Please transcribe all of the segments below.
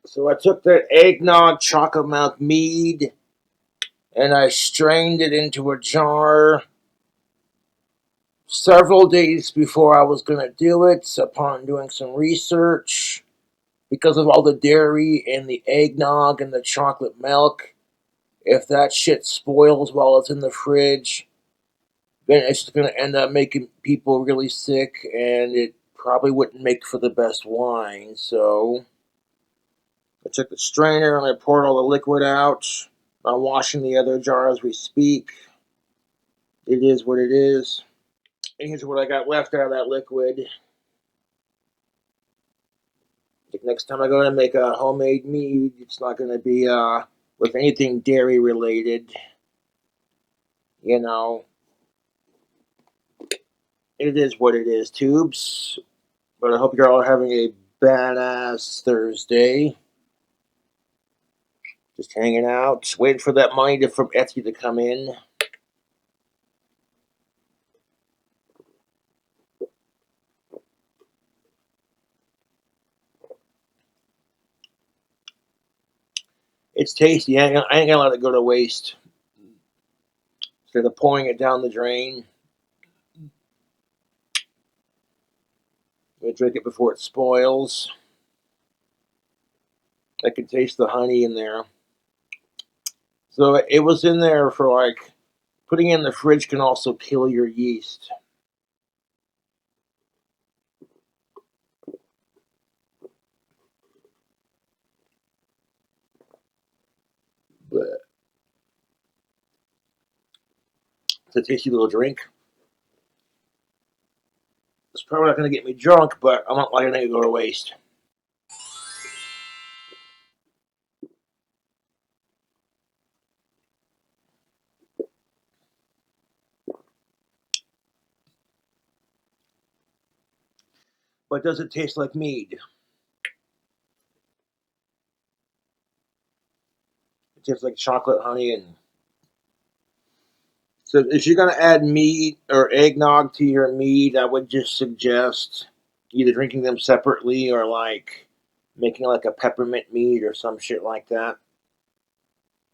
So I took the eggnog chocolate milk mead and I strained it into a jar several days before I was going to do it, upon doing some research. Because of all the dairy and the eggnog and the chocolate milk, if that shit spoils while it's in the fridge, then it's going to end up making people really sick, and it probably wouldn't make for the best wine. So I took the strainer and I poured all the liquid out. I'm washing the other jar as we speak. It is what it is. And here's what I got left out of that liquid. Like next time I go to make a homemade mead, it's not going to be with anything dairy related. You know, it is what it is, tubes. But I hope you're all having a badass Thursday. Just hanging out, waiting for that money from Etsy to come in. It's tasty. I ain't gonna let it go to waste. Instead of pouring it down the drain, I'm gonna drink it before it spoils. I can taste the honey in there. So it was in there for like putting it in the fridge can also kill your yeast. But it's a tasty little drink. It's probably not going to get me drunk, but I'm not letting it go to waste. But does it taste like mead? It tastes like chocolate, honey, and so if you're going to add mead or eggnog to your mead, I would just suggest either drinking them separately or like making like a peppermint mead or some shit like that,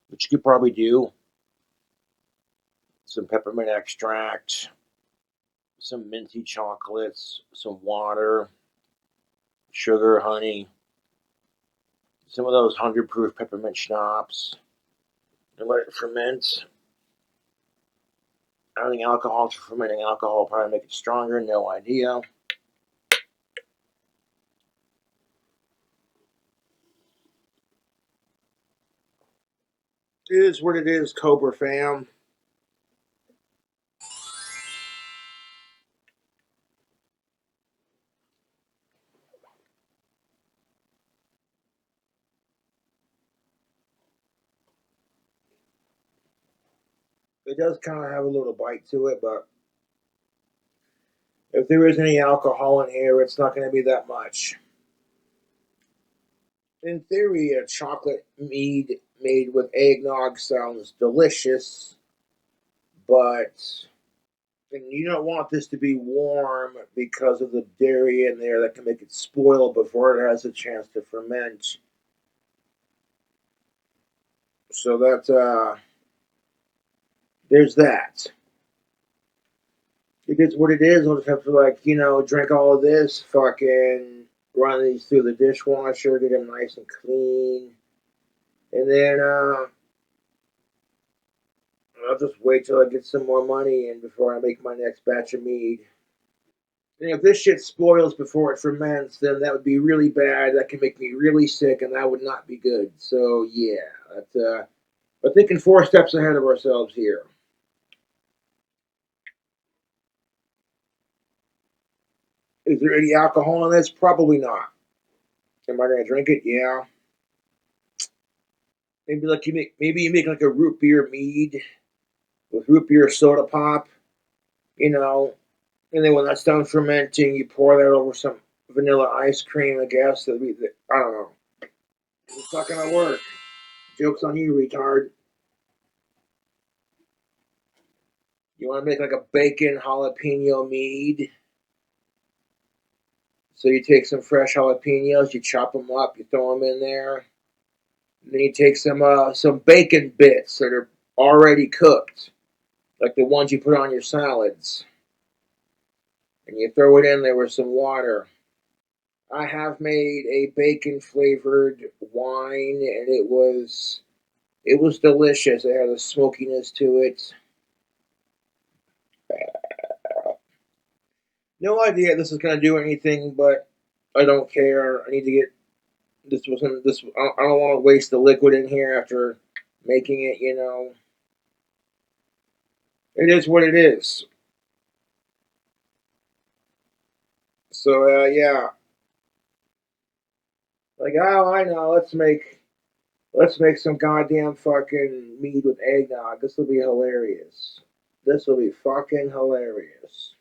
which you could probably do. Some peppermint extract, some minty chocolates, some water, sugar, honey, some of those 100 proof peppermint schnapps, and let it ferment. Adding alcohol to fermenting alcohol will probably make it stronger, no idea. It is what it is, Cobra fam. It does kind of have a little bite to it, but if there is any alcohol in here, it's not going to be that much. In theory, a chocolate mead made with eggnog sounds delicious, but and you don't want this to be warm because of the dairy in there that can make it spoil before it has a chance to ferment. So that's there's that. It is what it is. I'll just have to drink all of this, fucking run these through the dishwasher, get them nice and clean, and then I'll just wait till I get some more money in before I make my next batch of mead. And if this shit spoils before it ferments, then that would be really bad. That can make me really sick, and that would not be good. So yeah, we're thinking 4 steps ahead of ourselves here. Is there any alcohol in this? Probably not. Am I gonna drink it? Yeah. Maybe you make like a root beer mead with root beer soda pop, you know, and then when that's done fermenting, you pour that over some vanilla ice cream. I guess I don't know. It's not gonna work. Joke's on you, retard. You want to make like a bacon jalapeno mead? So you take some fresh jalapenos, you chop them up, you throw them in there. And then you take some bacon bits that are already cooked, like the ones you put on your salads, and you throw it in there with some water. I have made a bacon flavored wine, and it was delicious. It had a smokiness to it. No idea this is gonna do anything, but I don't care. I need to get this wasn't this. I don't want to waste the liquid in here after making it. It is what it is. So yeah, like oh I know. Let's make some goddamn fucking mead with eggnog. This will be hilarious. This will be fucking hilarious.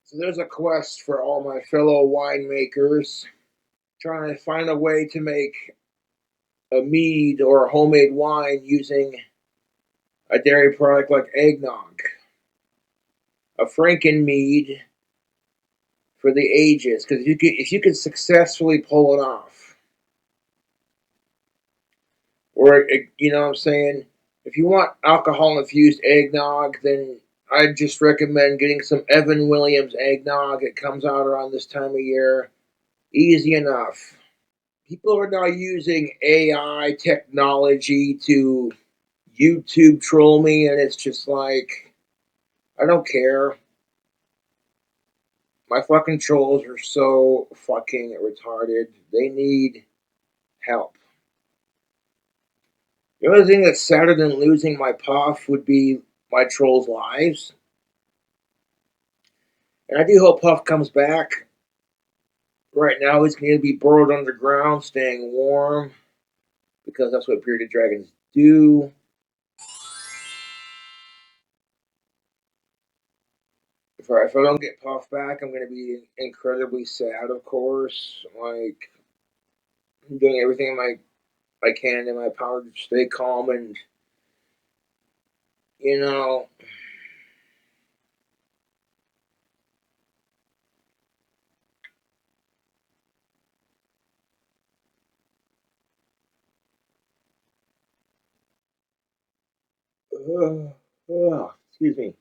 So there's a quest for all my fellow winemakers trying to find a way to make a mead or a homemade wine using a dairy product like eggnog. A Franken mead for the ages, because if you can successfully pull it off, or you know what I'm saying, if you want alcohol infused eggnog, then I'd just recommend getting some Evan Williams eggnog. It comes out around this time of year. Easy enough. People are now using AI technology to YouTube troll me, and it's just like, I don't care. My fucking trolls are so fucking retarded. They need help. The only thing that's sadder than losing my puff would be my trolls' lives. And I do hope Puff comes back. Right now, he's going to be burrowed underground, staying warm, because that's what bearded dragons do. If I don't get Puff back, I'm going to be incredibly sad, of course. Like, I'm doing everything I can in my power to stay calm and, you know, excuse me.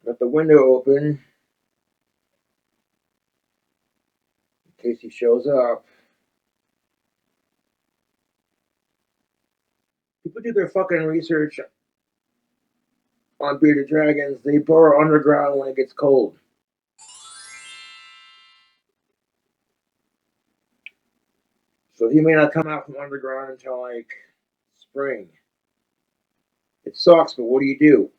Got the window open in case he shows up. People do their fucking research on bearded dragons. They burrow underground when it gets cold. So he may not come out from underground until like spring. It sucks, but what do you do?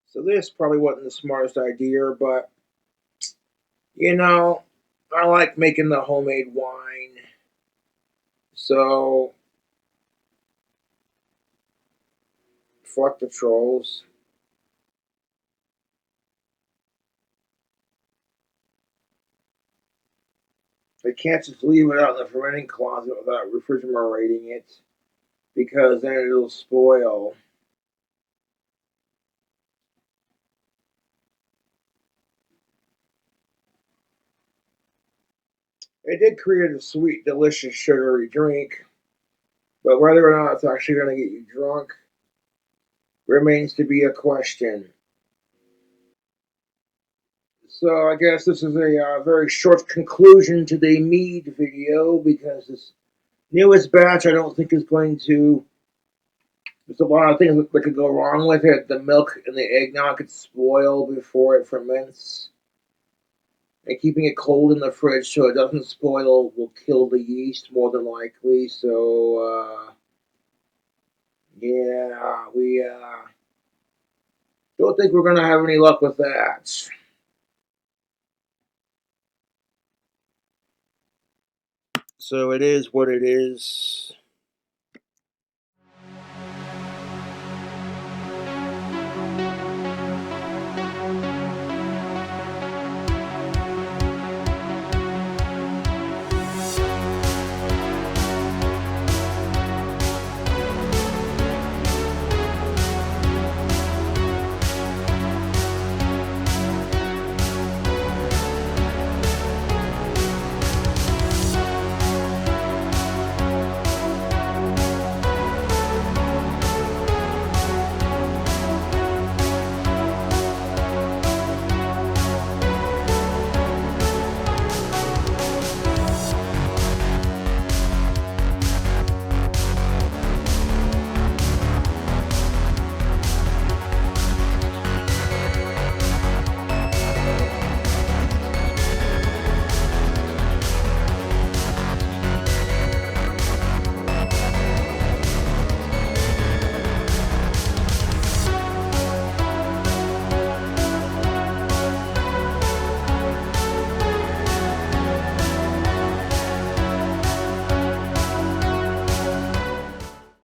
So this probably wasn't the smartest idea, but you know, I like making the homemade wine. So fuck the trolls. They can't just leave it out in the fermenting closet without refrigerating it because then it'll spoil. It did create a sweet, delicious, sugary drink, but whether or not it's actually going to get you drunk remains to be a question. So I guess this is a very short conclusion to the mead video because this newest batch I don't think is going to. There's a lot of things that could go wrong with it. The milk and the eggnog could spoil before it ferments. And keeping it cold in the fridge so it doesn't spoil will kill the yeast more than likely. So, yeah, we don't think we're going to have any luck with that. So it is what it is.